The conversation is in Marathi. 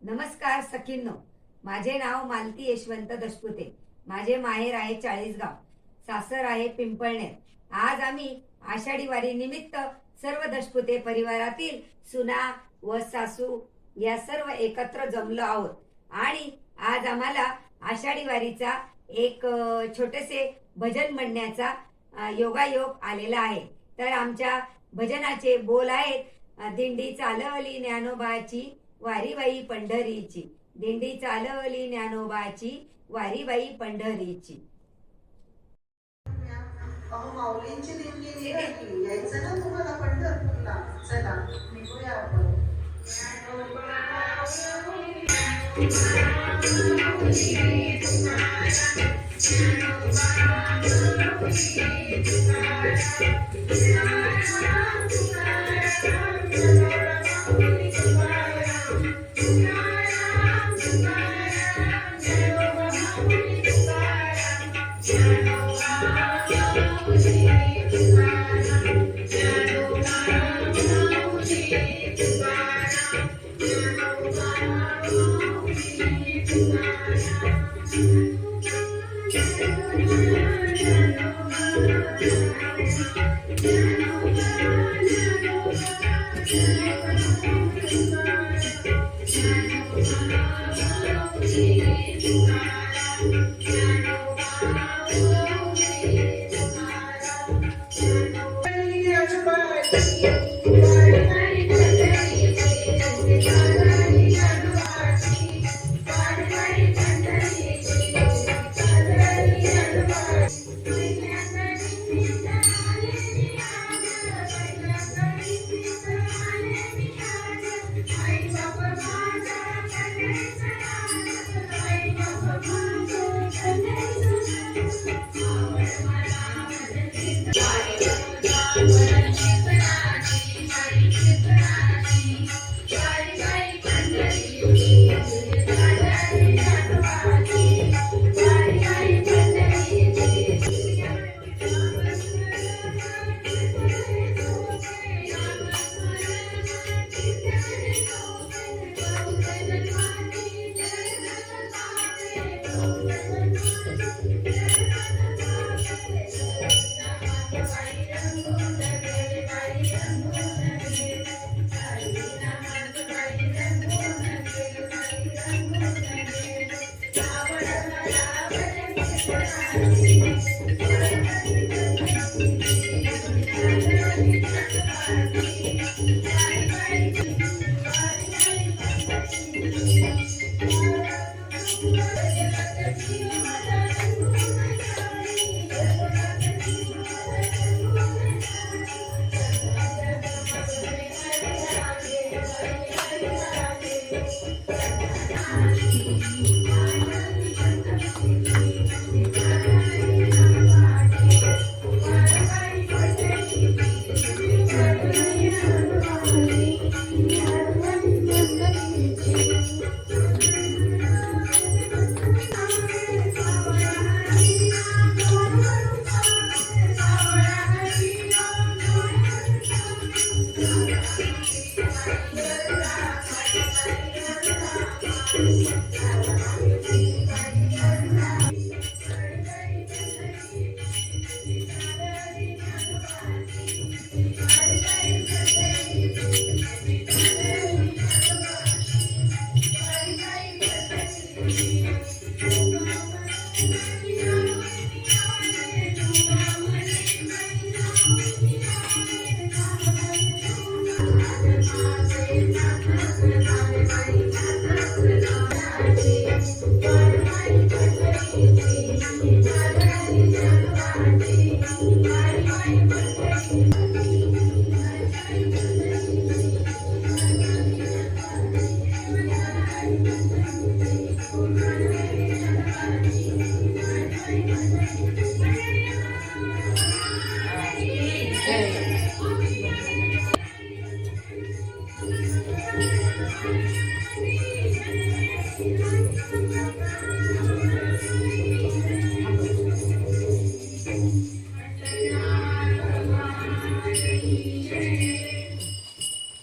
नमस्कार सखींनो, माझे नाव मालती यशवंत दशपुते. माझे माहेर आहे चाळीसगाव, सासर आहे पिंपळनेर. आज आम्ही आषाढी वारी निमित्त सर्व दशपुते परिवारातील सुना व सासू या सर्व एकत्र जमलो आहोत आणि आज आम्हाला आषाढी वारीचा एक छोटेसे भजन म्हणण्याचा योगायोग आलेला आहे. तर आमच्या भजनाचे बोल आहेत, दिंडी चालवली ज्ञानोबाची वारी बाई पंढरीची, दिंडी चालवली ज्ञानोबाची वारी बाई पंढरीची. माऊलींची दिंडी निघाली, यायचं ना तुम्हाला पंढरपूरला. चला निघूया आपण.